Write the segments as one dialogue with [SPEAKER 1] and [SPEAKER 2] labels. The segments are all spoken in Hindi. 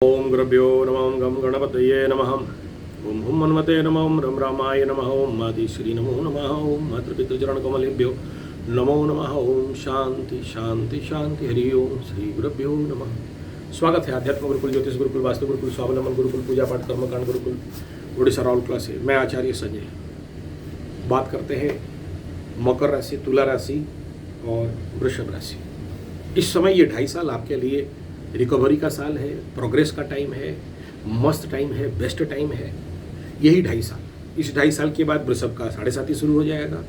[SPEAKER 1] ओम गुरुभ्यो नमः गम गणपतये नमः ओम हुम हनुमते नमः ओम रम रामाय नमः ओम मातृश्री नमो नमः ओम मातृपितृचरणकमलेभ्यो नमो नमः ओम शांति शांति शांति हरि ओम श्री गुरुभ्यो नमः। स्वागत है आध्यात्म गुरुकुल, ज्योतिष गुरुकुल, वास्तु गुरुकुल, स्वावलंबन गुरुकुल, पूजा पाठ कर्मकांड गुरुकुल उड़ीसा राउल क्लास है। मैं आचार्य संजय। बात करते हैं मकर राशि, तुला राशि और वृषभ राशि। इस समय ये 2.5 साल आपके लिए रिकवरी का साल है, प्रोग्रेस का टाइम है, मस्त टाइम है, बेस्ट टाइम है। यही 2.5 साल। इस 2.5 साल के बाद वृषभ का 7.5 शुरू हो जाएगा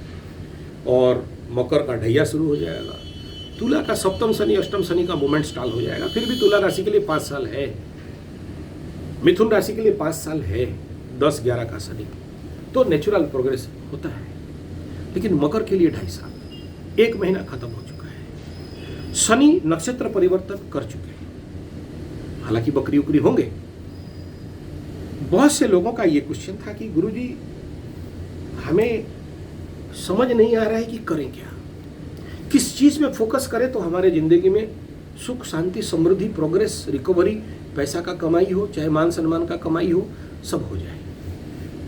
[SPEAKER 1] और मकर का ढैया शुरू हो जाएगा। तुला का सप्तम शनि अष्टम शनि का मूवमेंट स्टार्ट हो जाएगा। फिर भी तुला राशि के लिए 5 साल है, मिथुन राशि के लिए 5 साल है, 10-11 का शनि, तो नेचुरल प्रोग्रेस होता है। लेकिन मकर के लिए 2.5 साल, 1 महीना खत्म हो चुका है। शनि नक्षत्र परिवर्तन कर चुके हैं, हालांकि बकरी उकरी होंगे। बहुत से लोगों का ये क्वेश्चन था कि गुरुजी हमें समझ नहीं आ रहा है कि करें क्या, किस चीज में फोकस करें तो हमारे जिंदगी में सुख शांति समृद्धि प्रोग्रेस रिकवरी, पैसा का कमाई हो चाहे मान सम्मान का कमाई हो, सब हो जाए।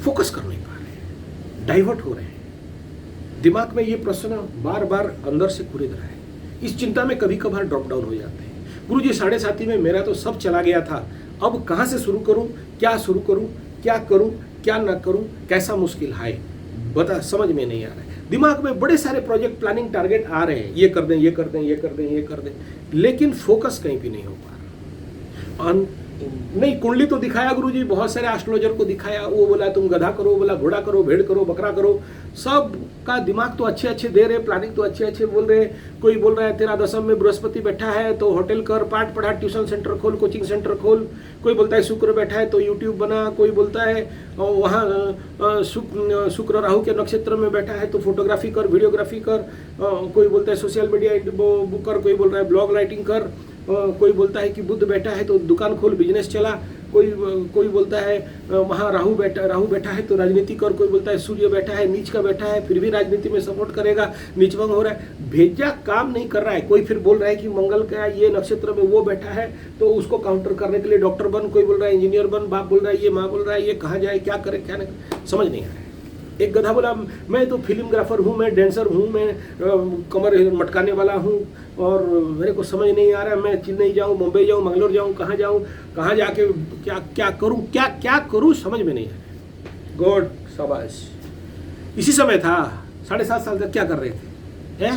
[SPEAKER 1] फोकस कर नहीं पा रहे, डाइवर्ट हो रहे हैं। दिमाग में ये प्रश्न बार बार अंदर से कुरेद रहा है। इस चिंता में कभी कभार ड्रॉप डाउन हो जाते हैं। गुरुजी 7.5 में मेरा तो सब चला गया था, अब कहाँ से शुरू करूं, क्या शुरू करूं, क्या करूं, क्या ना करूं, कैसा मुश्किल है, बता समझ में नहीं आ रहा है। दिमाग में बड़े सारे प्रोजेक्ट प्लानिंग टारगेट आ रहे हैं, ये कर दें, ये कर दें, ये कर दें, ये कर दें, लेकिन फोकस कहीं भी नहीं हो पा रहा। नहीं, कुंडली तो दिखाया गुरुजी, बहुत सारे एस्ट्रोलॉजर को दिखाया, वो बोला तुम गधा करो, बोला घोड़ा करो, भेड़ करो, बकरा करो, सब का दिमाग तो अच्छे अच्छे दे रहे, प्लानिंग तो अच्छे अच्छे बोल रहे। कोई बोल रहा है तेरा दशम में बृहस्पति बैठा है तो होटल कर, पाठ पढ़ा, ट्यूशन सेंटर खोल, कोचिंग सेंटर खोल। कोई बोलता है शुक्र बैठा है तो यूट्यूब बना। कोई बोलता है वहाँ शुक्र राहु के नक्षत्र में बैठा है तो फोटोग्राफी कर, वीडियोग्राफी कर। कोई बोलता है सोशल मीडिया कर, कोई बोल रहा है ब्लॉग राइटिंग कर। कोई बोलता है कि बुध बैठा है तो दुकान खोल, बिजनेस चला। कोई बोलता है वहाँ राहु बैठा है तो राजनीति कर। कोई बोलता है सूर्य बैठा है, नीच का बैठा है, फिर भी राजनीति में सपोर्ट करेगा, नीचभंग हो रहा है, भेजा काम नहीं कर रहा है। कोई फिर बोल रहा है कि मंगल का ये नक्षत्र में वो बैठा है तो उसको काउंटर करने के लिए डॉक्टर बन। कोई बोल रहा है इंजीनियर बन, बाप बोल रहा है ये, माँ बोल रहा है ये, कहाँ जाए, क्या करे, क्या नहीं, समझ नहीं आ रहा है। एक गधा बोला मैं तो फिल्मग्राफर हूँ, मैं डांसर हूँ, मैं कमर मटकाने वाला हूँ और मेरे को समझ नहीं आ रहा है, मैं चेन्नई जाऊँ, मुंबई जाऊँ, मंगलोर जाऊँ, कहाँ जाऊँ, कहाँ जाके क्या क्या करूँ, क्या क्या करूँ, समझ में नहीं आ रहा। गॉड शाबाश। इसी समय था 7.5 साल तक क्या कर रहे थे, है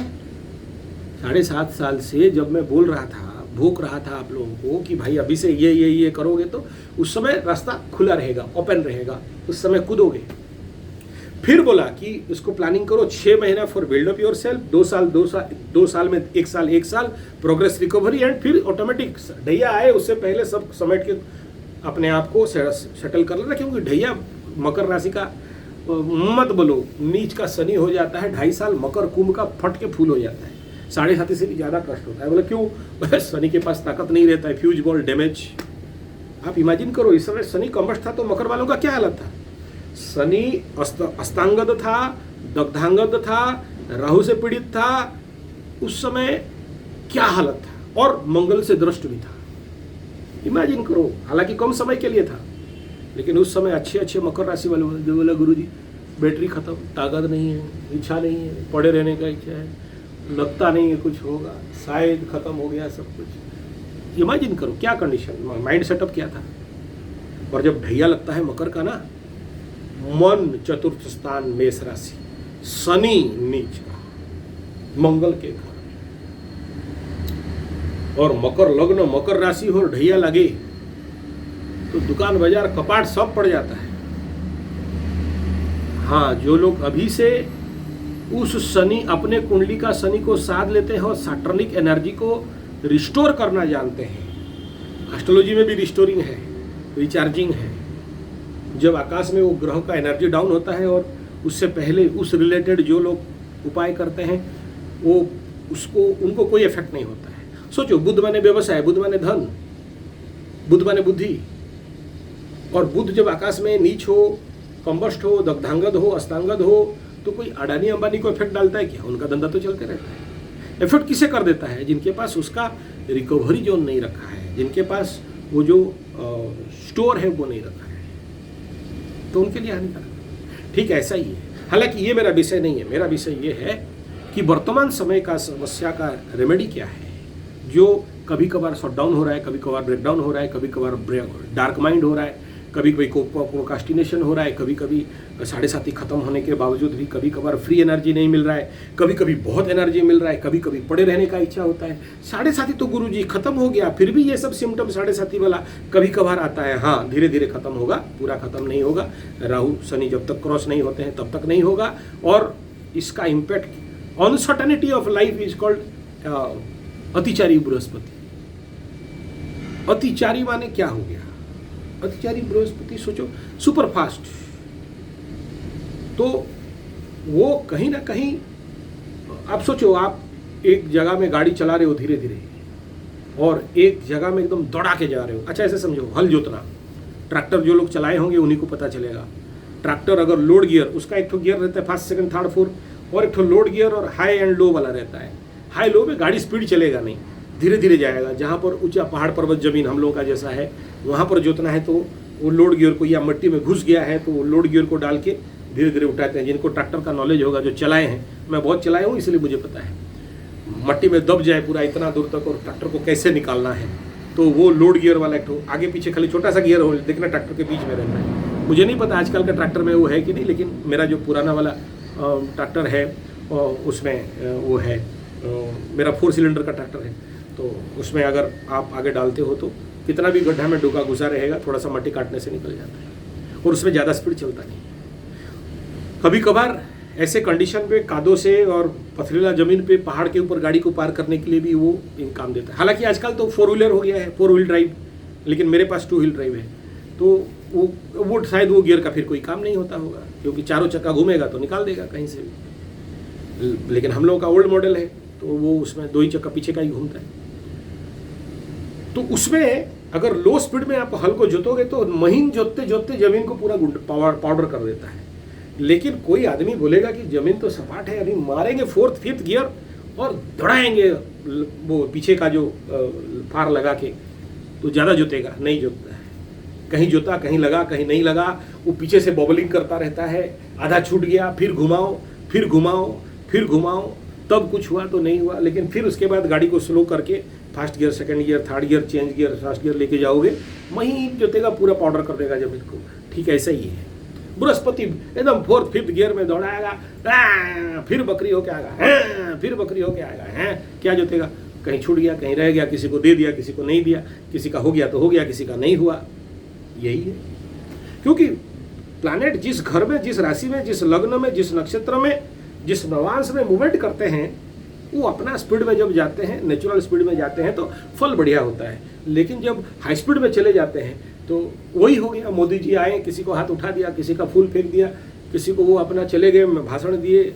[SPEAKER 1] 7.5 साल से जब मैं बोल रहा था, भोंक रहा था आप लोगों को कि भाई अभी से ये करोगे तो उस समय रास्ता खुला रहेगा, ओपन रहेगा, उस समय कूदोगे। फिर बोला कि इसको प्लानिंग करो 6 महीना for build up your self, 2 साल में 1 साल प्रोग्रेस रिकवरी, एंड फिर ऑटोमेटिक ढैया आए उससे पहले सब समेट के अपने आप को सेटल कर लेना। क्योंकि ढैया मकर राशि का मत बोलो, नीच का शनि हो जाता है 2.5 साल, मकर कुंभ का फट के फूल हो जाता है, 7.5 से भी ज़्यादा कष्ट होता है। बोले क्यों, शनि के पास ताकत नहीं रहता है, फ्यूज बॉल डैमेज। आप इमेजिन करो इस समय शनि कम्बस्ट था तो मकर वालों का क्या हालत था। शनि अस्तांगद था, दग्धांगद था, राहु से पीड़ित था, उस समय क्या हालत था, और मंगल से दृष्ट भी था। इमेजिन करो, हालांकि कम समय के लिए था, लेकिन उस समय अच्छे मकर राशि वाले बोले गुरुजी बैटरी खत्म, ताकत नहीं है, इच्छा नहीं है, पड़े रहने का इच्छा है, लगता नहीं है कुछ होगा, शायद खत्म हो गया सब कुछ। इमेजिन करो क्या कंडीशन, माइंड सेटअप क्या था। और जब ढैया लगता है मकर का ना, मन चतुर्थ स्थान मेष राशि, शनि नीच का, मंगल के घर, और मकर लग्न मकर राशि हो, ढैया लगे तो दुकान बाजार कपाट सब पड़ जाता है। हाँ, जो लोग अभी से उस शनि, अपने कुंडली का शनि को साध लेते हैं और सैटर्निक एनर्जी को रिस्टोर करना जानते हैं। एस्ट्रोलॉजी में भी रिस्टोरिंग है, रिचार्जिंग है। जब आकाश में वो ग्रह का एनर्जी डाउन होता है और उससे पहले उस रिलेटेड जो लोग उपाय करते हैं वो उनको कोई इफेक्ट नहीं होता है। सोचो, बुध माने व्यवसाय, बुध माने धन, बुध माने बुद्धि, और बुध जब आकाश में नीच हो, कम्बस्ट हो, दग्धांगद हो, अस्तांगद हो, तो कोई अडानी अंबानी को इफेक्ट डालता है क्या? उनका धंधा तो चलते रहता है। इफेक्ट किसे कर देता है? जिनके पास उसका रिकवरी जोन नहीं रखा है, जिनके पास वो जो स्टोर है वो नहीं रखा है, तो उनके लिए हानिकारक है। ठीक है, ऐसा ही है। हालांकि ये मेरा विषय नहीं है, मेरा विषय ये है कि वर्तमान समय का समस्या का रेमेडी क्या है, जो कभी कभार शटडाउन हो रहा है, कभी कभार ब्रेकडाउन हो रहा है, कभी कभार डार्क माइंड हो रहा है, कभी कभी प्रोकास्टिनेशन हो रहा है, कभी कभी 7:30 खत्म होने के बावजूद भी कभी कभार फ्री एनर्जी नहीं मिल रहा है, कभी कभी बहुत एनर्जी मिल रहा है, कभी कभी पड़े रहने का इच्छा होता है। 7:30 तो गुरुजी खत्म हो गया, फिर भी ये सब सिम्टम 7:30 वाला कभी कभार आता है। हाँ, धीरे धीरे खत्म होगा, पूरा खत्म नहीं होगा। राहु शनि जब तक क्रॉस नहीं होते हैं तब तक नहीं होगा। और इसका impact uncertainty of life is called अतिचारी बृहस्पति। अतिचारी माने क्या हो गया? अतिचारी बृहस्पति सोचो सुपर फास्ट, तो वो कहीं ना कहीं, आप सोचो आप एक जगह में गाड़ी चला रहे हो धीरे धीरे और एक जगह में एकदम दौड़ा के जा रहे हो। अच्छा ऐसे समझो, हल जोतना, ट्रैक्टर जो लोग चलाए होंगे उन्हीं को पता चलेगा। ट्रैक्टर अगर लोड गियर, उसका एक तो गियर रहता है फर्स्ट सेकंड थर्ड फोर्थ, और एक तो लोड गियर और हाई एंड लो वाला रहता है। हाई लो में गाड़ी स्पीड चलेगा नहीं, धीरे धीरे जाएगा। जहाँ पर ऊंचा पहाड़ पर्वत जमीन हम लोगों का जैसा है, वहाँ पर जोतना है तो वो लोड गियर को, या मिट्टी में घुस गया है तो वो लोड गियर को डाल के धीरे धीरे उठाते हैं। जिनको ट्रैक्टर का नॉलेज होगा, जो चलाए हैं, मैं बहुत चलाया हूँ इसलिए मुझे पता है, मट्टी में दब जाए पूरा इतना दूर तक और ट्रैक्टर को कैसे निकालना है, तो वो लोड गियर वाला एक आगे पीछे खाली छोटा सा गियर हो, देखना ट्रैक्टर के बीच में रहता है। मुझे नहीं पता आजकल का ट्रैक्टर में वो है कि नहीं, लेकिन मेरा जो पुराना वाला ट्रैक्टर है उसमें वो है, मेरा 4 सिलेंडर का ट्रैक्टर है, तो उसमें अगर आप आगे डालते हो तो कितना भी गड्ढा में डूबा घुसा रहेगा, थोड़ा सा मट्टी काटने से निकल जाता है और उसमें ज़्यादा स्पीड चलता नहीं। कभी कभार ऐसे कंडीशन पे कादों से और पथरीला ज़मीन पे पहाड़ के ऊपर गाड़ी को पार करने के लिए भी वो काम देता है। हालांकि आजकल तो 4 व्हीलर हो गया है, 4 व्हील ड्राइव, लेकिन मेरे पास 2 व्हील ड्राइव है, तो वो शायद वो गियर का फिर कोई काम नहीं होता होगा, क्योंकि चारों चक्का घूमेगा तो निकाल देगा कहीं से भी। लेकिन हम लोगों का ओल्ड मॉडल है तो वो उसमें 2 ही चक्का पीछे का ही घूमता है। तो उसमें अगर लो स्पीड में आप हल को जोतोगे तो महीन जोतते जोतते जमीन को पूरा पाउडर कर देता है। लेकिन कोई आदमी बोलेगा कि जमीन तो सपाट है, अभी मारेंगे 4th 5th गियर और दौड़ाएंगे वो पीछे का जो फार लगा के, तो ज़्यादा जोतेगा, नहीं जोतता है। कहीं जोता, कहीं लगा, कहीं नहीं लगा, वो पीछे से बॉबलिंग करता रहता है, आधा छूट गया, फिर घुमाओ, फिर घुमाओ, फिर घुमाओ, तब कुछ हुआ तो नहीं हुआ। लेकिन फिर उसके बाद गाड़ी को स्लो करके first gear, second gear, third gear, change gear, first gear लेके जाओगे, वहीं जोतेगा, पूरा पाउडर कर देगा जमीन को। ठीक ऐसा ही है। बृहस्पति एकदम 4th 5th गियर में दौड़ाएगा, फिर बकरी होके आएगा, फिर बकरी होके आएगा, क्या जोतेगा? कहीं छूट गया, कहीं रह गया, किसी को दे दिया, किसी को नहीं दिया, किसी का हो गया तो हो गया, किसी का नहीं हुआ। यही है, क्योंकि प्लैनेट जिस घर में, जिस राशि में, जिस लग्न में, जिस नक्षत्र में, जिस नवांश में मूवमेंट करते हैं, वो अपना स्पीड में जब जाते हैं, नेचुरल स्पीड में जाते हैं तो फल बढ़िया होता है। लेकिन जब हाई स्पीड में चले जाते हैं तो वही हो गया। मोदी जी आए, किसी को हाथ उठा दिया, किसी का फूल फेंक दिया, किसी को वो अपना चले गए, भाषण दिए।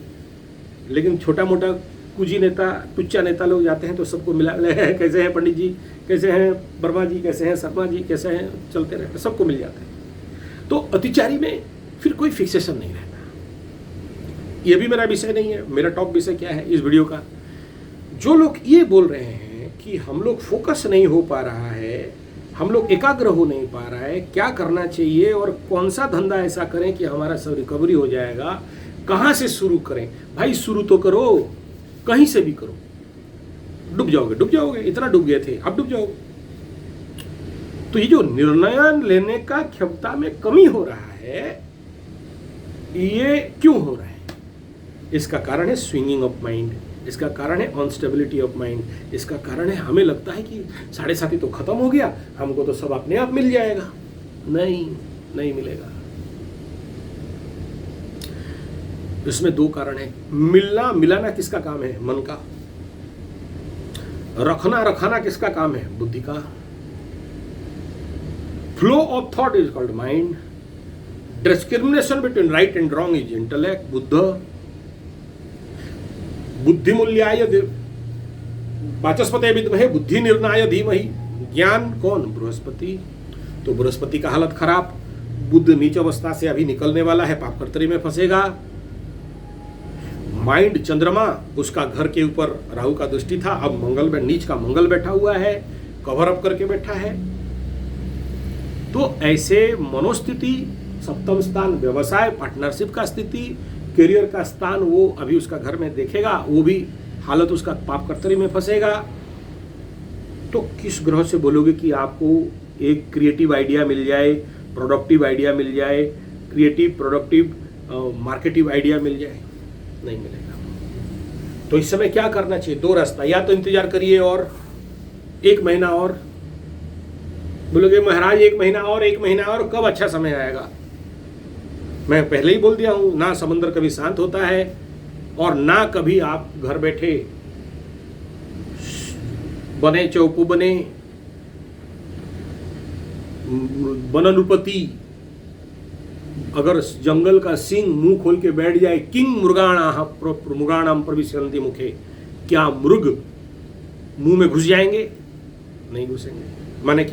[SPEAKER 1] लेकिन छोटा मोटा कुजी नेता, टुच्चा नेता लोग जाते हैं तो सबको मिला है, कैसे हैं पंडित जी, कैसे हैं वर्मा जी, कैसे हैं शर्मा जी, कैसे हैं, चलते रहते, सबको मिल जाता है। तो अतिचारी में फिर कोई फिक्सेशन नहीं रहता। ये भी मेरा विषय नहीं है। मेरा टॉप विषय क्या है इस वीडियो का? जो लोग ये बोल रहे हैं कि हम लोग फोकस नहीं हो पा रहा है, हम लोग एकाग्र हो नहीं पा रहा है, क्या करना चाहिए और कौन सा धंधा ऐसा करें कि हमारा सब रिकवरी हो जाएगा, कहाँ से शुरू करें? भाई शुरू तो करो, कहीं से भी करो। डूब जाओगे, डूब जाओगे, इतना डूब गए थे, अब डूब जाओगे। तो ये जो निर्णय लेने का क्षमता में कमी हो रहा है, ये क्यों हो रहा है? इसका कारण है स्विंगिंग ऑफ माइंड, इसका कारण है अनस्टेबिलिटी ऑफ माइंड, इसका कारण है हमें लगता है कि 7:30 तो खत्म हो गया, हमको तो सब अपने आप मिल जाएगा। नहीं, नहीं मिलेगा। इसमें 2 कारण है। मिलना मिलाना किसका काम है? मन का। रखना रखाना किसका काम है? बुद्धि का। Flow of thought is called mind. Discrimination between right and wrong is intellect, बुद्ध। बुद्धिमूल्याय वाचस्पति विद्महे बुद्धि निर्णय धीमहि। ज्ञान कौन? बृहस्पति। तो बृहस्पति का हालत खराब, बुद्ध नीच अवस्था से अभी निकलने वाला है, पाप कर्तरी में फंसेगा। माइंड चंद्रमा, उसका घर के ऊपर राहु का दृष्टि था, अब मंगल में नीच का मंगल बैठा हुआ है, कवर अप करके बैठा है। तो ऐसे मनोस्थिति, सप्तम स्थान व्यवसाय पार्टनरशिप का स्थिति, करियर का स्थान वो अभी उसका घर में देखेगा, वो भी हालत उसका पाप कर्तरी में फंसेगा। तो किस ग्रह से बोलोगे कि आपको एक क्रिएटिव आइडिया मिल जाए, प्रोडक्टिव आइडिया मिल जाए, क्रिएटिव प्रोडक्टिव मार्केटिव आइडिया मिल जाए? नहीं मिलेगा। तो इस समय क्या करना चाहिए? दो रास्ता, या तो इंतजार करिए और 1 महीना और। बोलोगे महाराज 1 महीना और कब अच्छा समय आएगा? मैं पहले ही बोल दिया हूं, ना समुद्र कभी शांत होता है और ना कभी आप घर बैठे बने चौपू बने बननुपति, अगर जंगल का सिंह मुंह खोल के बैठ जाए, किंग मृगाणाम प्रविशन्ति मुखे, क्या मृग मुंह में घुस जाएंगे? नहीं घुसेंगे। माने क्या?